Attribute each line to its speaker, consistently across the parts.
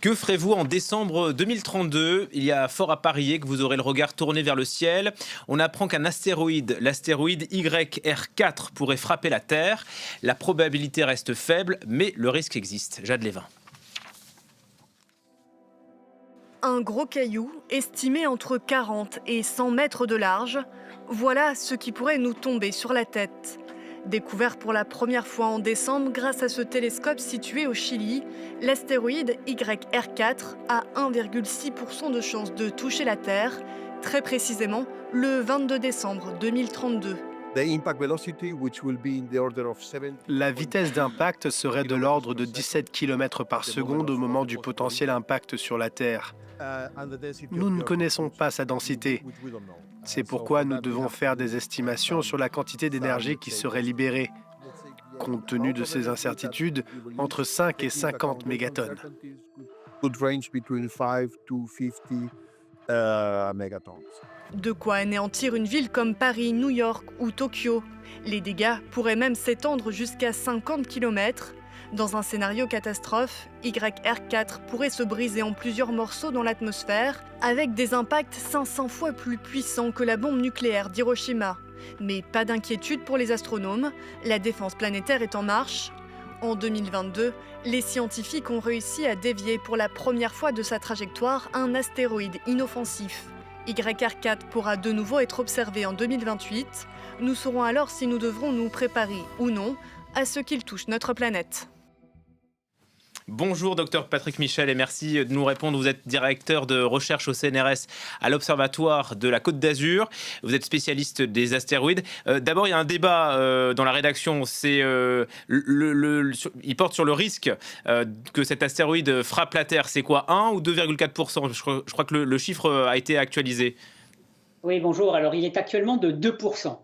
Speaker 1: Que ferez-vous en décembre 2032? Il y a fort à parier que vous aurez le regard tourné vers le ciel. On apprend qu'un astéroïde, l'astéroïde YR4, pourrait frapper la Terre. La probabilité reste faible, mais le risque existe. Jade Lévin.
Speaker 2: Un gros caillou, estimé entre 40 et 100 mètres de large, voilà ce qui pourrait nous tomber sur la tête. Découvert pour la première fois en décembre grâce à ce télescope situé au Chili, l'astéroïde YR4 a 1,6% de chance de toucher la Terre, très précisément le 22 décembre 2032.
Speaker 3: La vitesse d'impact serait de l'ordre de 17 km par seconde au moment du potentiel impact sur la Terre. Nous ne connaissons pas sa densité. C'est pourquoi nous devons faire des estimations sur la quantité d'énergie qui serait libérée. Compte tenu de ces incertitudes, entre 5 et 50 mégatonnes.
Speaker 2: De quoi anéantir une ville comme Paris, New York ou Tokyo. Les dégâts pourraient même s'étendre jusqu'à 50 km. Dans un scénario catastrophe, YR4 pourrait se briser en plusieurs morceaux dans l'atmosphère, avec des impacts 500 fois plus puissants que la bombe nucléaire d'Hiroshima. Mais pas d'inquiétude pour les astronomes, la défense planétaire est en marche. En 2022, les scientifiques ont réussi à dévier pour la première fois de sa trajectoire un astéroïde inoffensif. YR4 pourra de nouveau être observé en 2028. Nous saurons alors si nous devrons nous préparer ou non à ce qu'il touche notre planète.
Speaker 1: Bonjour docteur Patrick Michel et merci de nous répondre. Vous êtes directeur de recherche au CNRS à l'Observatoire de la Côte d'Azur. Vous êtes spécialiste des astéroïdes. D'abord, il y a un débat dans la rédaction. Il porte sur le risque que cet astéroïde frappe la Terre. C'est quoi, 1 ou 2,4%? Je crois que le chiffre a été actualisé.
Speaker 4: Oui, bonjour. Alors, il est actuellement de 2%.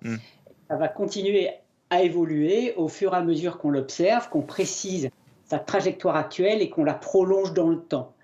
Speaker 4: Ça va continuer à évoluer au fur et à mesure qu'on l'observe, qu'on précise sa trajectoire actuelle et qu'on la prolonge dans le temps.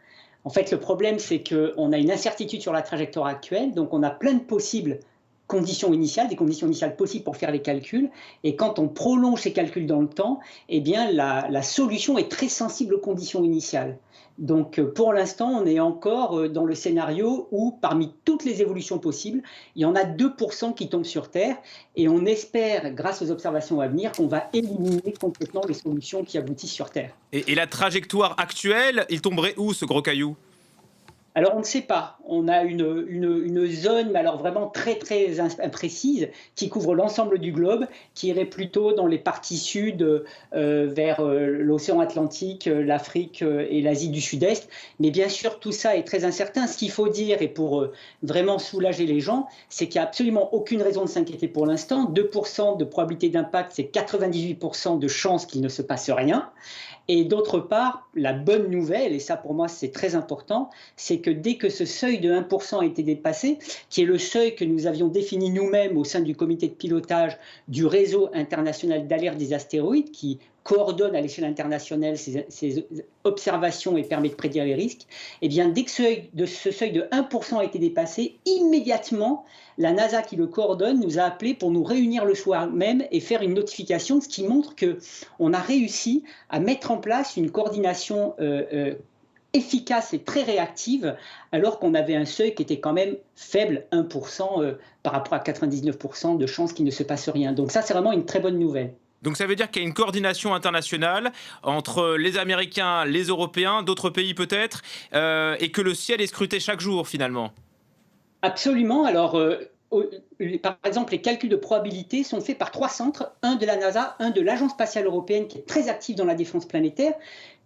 Speaker 4: En fait, le problème, c'est qu'on a une incertitude sur la trajectoire actuelle, donc on a plein de possibles conditions initiales, des conditions initiales possibles pour faire les calculs, et quand on prolonge ces calculs dans le temps, eh bien, la solution est très sensible aux conditions initiales. Donc, pour l'instant, on est encore dans le scénario où, parmi toutes les évolutions possibles, il y en a 2% qui tombent sur Terre, et on espère, grâce aux observations à venir, qu'on va éliminer complètement les solutions qui aboutissent sur Terre.
Speaker 1: Et la trajectoire actuelle, il tomberait où, ce gros caillou?
Speaker 4: Alors, on ne sait pas. On a une zone, mais alors vraiment très, très imprécise, qui couvre l'ensemble du globe, qui irait plutôt dans les parties sud, vers l'océan Atlantique, l'Afrique et l'Asie du Sud-Est. Mais bien sûr, tout ça est très incertain. Ce qu'il faut dire, et pour vraiment soulager les gens, c'est qu'il n'y a absolument aucune raison de s'inquiéter pour l'instant. 2% de probabilité d'impact, c'est 98% de chances qu'il ne se passe rien. Et d'autre part, la bonne nouvelle, et ça pour moi c'est très important, c'est que dès que ce seuil de 1% a été dépassé, qui est le seuil que nous avions défini nous-mêmes au sein du comité de pilotage du réseau international d'alerte des astéroïdes, qui coordonne à l'échelle internationale ces observations et permet de prédire les risques, et bien dès que ce seuil de 1% a été dépassé, immédiatement, la NASA qui le coordonne nous a appelés pour nous réunir le soir même et faire une notification, ce qui montre qu'on a réussi à mettre en place une coordination efficace et très réactive, alors qu'on avait un seuil qui était quand même faible, 1%, par rapport à 99% de chances qu'il ne se passe rien. Donc ça, c'est vraiment une très bonne nouvelle.
Speaker 1: Donc ça veut dire qu'il y a une coordination internationale entre les Américains, les Européens, d'autres pays peut-être, et que le ciel est scruté chaque jour finalement.
Speaker 4: Absolument. Alors, par exemple, les calculs de probabilité sont faits par 3 centres, un de la NASA, un de l'Agence spatiale européenne qui est très active dans la défense planétaire,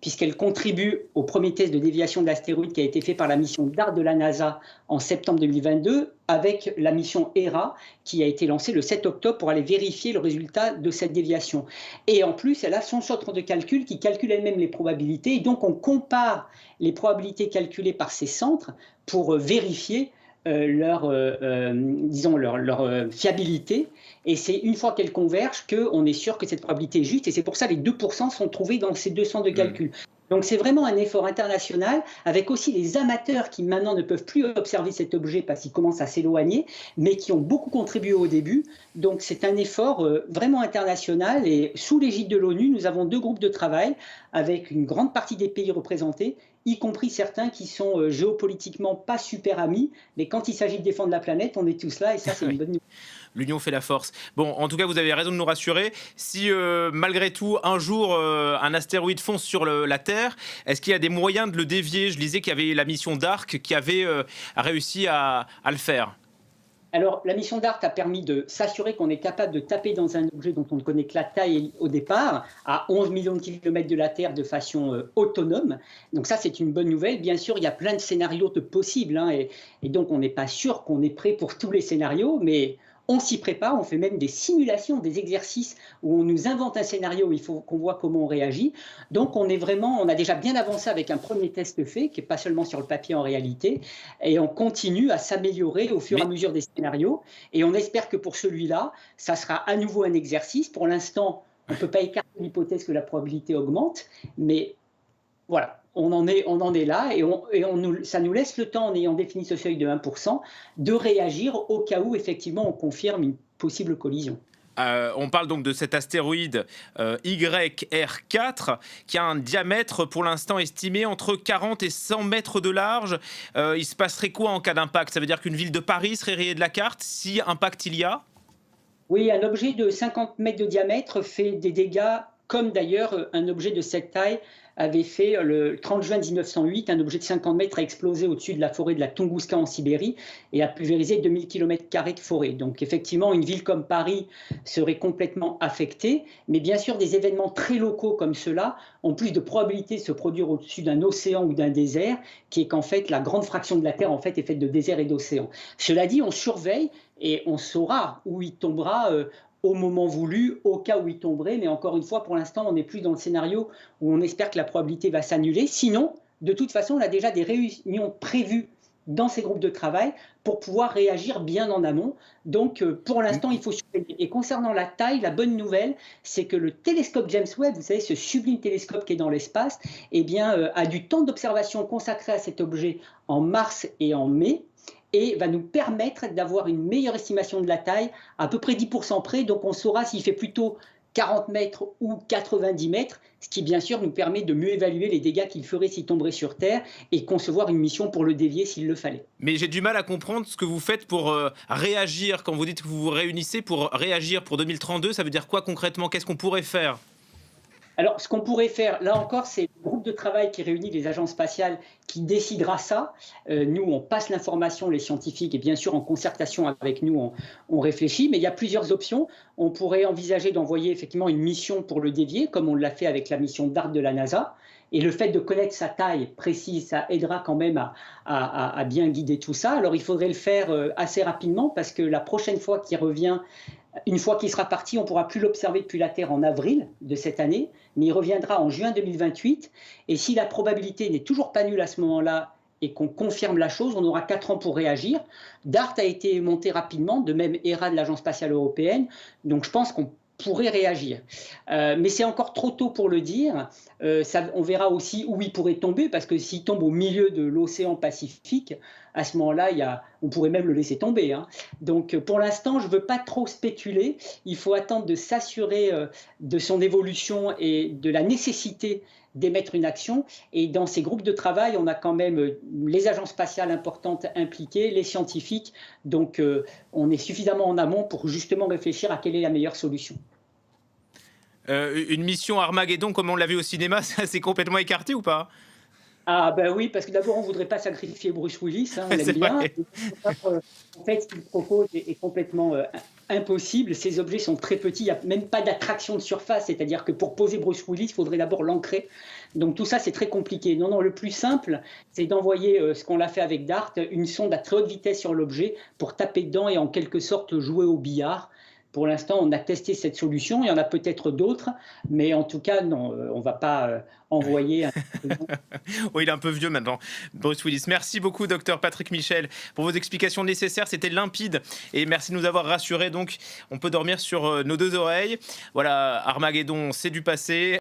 Speaker 4: puisqu'elle contribue au premier test de déviation de l'astéroïde qui a été fait par la mission DART de la NASA en septembre 2022, avec la mission HERA qui a été lancée le 7 octobre pour aller vérifier le résultat de cette déviation. Et en plus, elle a son centre de calcul qui calcule elle-même les probabilités, et donc on compare les probabilités calculées par ces centres pour vérifier leur fiabilité, et c'est une fois qu'elles convergent qu'on est sûr que cette probabilité est juste, et c'est pour ça que les 2% sont trouvés dans ces 200 de calcul. Donc c'est vraiment un effort international, avec aussi les amateurs qui maintenant ne peuvent plus observer cet objet parce qu'il commence à s'éloigner, mais qui ont beaucoup contribué au début. Donc c'est un effort vraiment international, et sous l'égide de l'ONU, nous avons 2 groupes de travail avec une grande partie des pays représentés, y compris certains qui sont géopolitiquement pas super amis, mais quand il s'agit de défendre la planète, on est tous là et ça c'est une bonne nouvelle.
Speaker 1: L'union fait la force. Bon, en tout cas, vous avez raison de nous rassurer. Si malgré tout, un jour, un astéroïde fonce sur la Terre, est-ce qu'il y a des moyens de le dévier? Je lisais qu'il y avait la mission DART qui avait réussi à le faire.
Speaker 4: Alors, la mission DART a permis de s'assurer qu'on est capable de taper dans un objet dont on ne connaît que la taille au départ, à 11 millions de kilomètres de la Terre de façon autonome. Donc ça, c'est une bonne nouvelle. Bien sûr, il y a plein de scénarios possibles, hein, et donc on n'est pas sûr qu'on est prêt pour tous les scénarios, mais on s'y prépare, on fait même des simulations, des exercices où on nous invente un scénario où il faut qu'on voit comment on réagit. Donc on a déjà bien avancé avec un premier test fait, qui n'est pas seulement sur le papier en réalité, et on continue à s'améliorer au fur et à mesure des scénarios. Et on espère que pour celui-là, ça sera à nouveau un exercice. Pour l'instant, on ne peut pas écarter l'hypothèse que la probabilité augmente, mais voilà. On en est là et ça nous laisse le temps, en ayant défini ce seuil de 1%, de réagir au cas où effectivement on confirme une possible collision.
Speaker 1: On parle donc de cet astéroïde YR4 qui a un diamètre pour l'instant estimé entre 40 et 100 mètres de large. Il se passerait quoi en cas d'impact? Ça veut dire qu'une ville de Paris serait rayée de la carte si impact il y a?
Speaker 4: Oui, un objet de 50 mètres de diamètre fait des dégâts, comme d'ailleurs un objet de cette taille avait fait le 30 juin 1908. Un objet de 50 mètres a explosé au-dessus de la forêt de la Tunguska en Sibérie et a pulvérisé 2000 km² de forêt. Donc effectivement, une ville comme Paris serait complètement affectée. Mais bien sûr, des événements très locaux comme ceux-là ont plus de probabilité de se produire au-dessus d'un océan ou d'un désert, qui est qu'en fait, la grande fraction de la Terre en fait, est faite de désert et d'océan. Cela dit, on surveille et on saura où il tombera au moment voulu, au cas où il tomberait. Mais encore une fois, pour l'instant, on n'est plus dans le scénario où on espère que la probabilité va s'annuler. Sinon, de toute façon, on a déjà des réunions prévues dans ces groupes de travail pour pouvoir réagir bien en amont. Donc, pour l'instant, il faut surveiller. Et concernant la taille, la bonne nouvelle, c'est que le télescope James Webb, vous savez, ce sublime télescope qui est dans l'espace, eh bien, a du temps d'observation consacré à cet objet en mars et en mai, et va nous permettre d'avoir une meilleure estimation de la taille, à peu près 10% près. Donc on saura s'il fait plutôt 40 mètres ou 90 mètres, ce qui bien sûr nous permet de mieux évaluer les dégâts qu'il ferait s'il tomberait sur Terre et concevoir une mission pour le dévier s'il le fallait.
Speaker 1: Mais j'ai du mal à comprendre ce que vous faites pour réagir. Quand vous dites que vous vous réunissez pour réagir pour 2032, ça veut dire quoi concrètement? Qu'est-ce qu'on pourrait faire?
Speaker 4: Alors, ce qu'on pourrait faire, là encore, c'est le groupe de travail qui réunit les agences spatiales qui décidera ça. Nous, on passe l'information, les scientifiques, et bien sûr, en concertation avec nous, on réfléchit. Mais il y a plusieurs options. On pourrait envisager d'envoyer effectivement une mission pour le dévier, comme on l'a fait avec la mission DART de la NASA. Et le fait de connaître sa taille précise, ça aidera quand même à bien guider tout ça. Alors, il faudrait le faire assez rapidement, parce que la prochaine fois qu'il revient, une fois qu'il sera parti, on ne pourra plus l'observer depuis la Terre en avril de cette année, mais il reviendra en juin 2028. Et si la probabilité n'est toujours pas nulle à ce moment-là et qu'on confirme la chose, on aura 4 ans pour réagir. DART a été monté rapidement, de même ERA de l'Agence spatiale européenne. Donc je pense qu'on pourrait réagir. Mais c'est encore trop tôt pour le dire. On verra aussi où il pourrait tomber, parce que s'il tombe au milieu de l'océan Pacifique, à ce moment-là, on pourrait même le laisser tomber, hein. Donc pour l'instant, je ne veux pas trop spéculer. Il faut attendre de s'assurer de son évolution et de la nécessité d'émettre une action. Et dans ces groupes de travail, on a quand même les agences spatiales importantes impliquées, les scientifiques. Donc on est suffisamment en amont pour justement réfléchir à quelle est la meilleure solution.
Speaker 1: Une mission Armageddon, comme on l'a vu au cinéma, c'est complètement écarté ou pas?
Speaker 4: Ah ben oui, parce que d'abord, on ne voudrait pas sacrifier Bruce Willis, hein, on l'aime bien. En fait, ce qu'il propose est complètement impossible. Ces objets sont très petits, il n'y a même pas d'attraction de surface, c'est-à-dire que pour poser Bruce Willis, il faudrait d'abord l'ancrer. Donc tout ça, c'est très compliqué. Non, le plus simple, c'est d'envoyer ce qu'on a fait avec DART, une sonde à très haute vitesse sur l'objet pour taper dedans et en quelque sorte jouer au billard. Pour l'instant, on a testé cette solution. Il y en a peut-être d'autres, mais en tout cas, non, on ne va pas envoyer.
Speaker 1: Oui, il est un peu vieux maintenant, Bruce Willis. Merci beaucoup, docteur Patrick Michel, pour vos explications nécessaires. C'était limpide et merci de nous avoir rassurés. Donc, on peut dormir sur nos deux oreilles. Voilà, Armageddon, c'est du passé.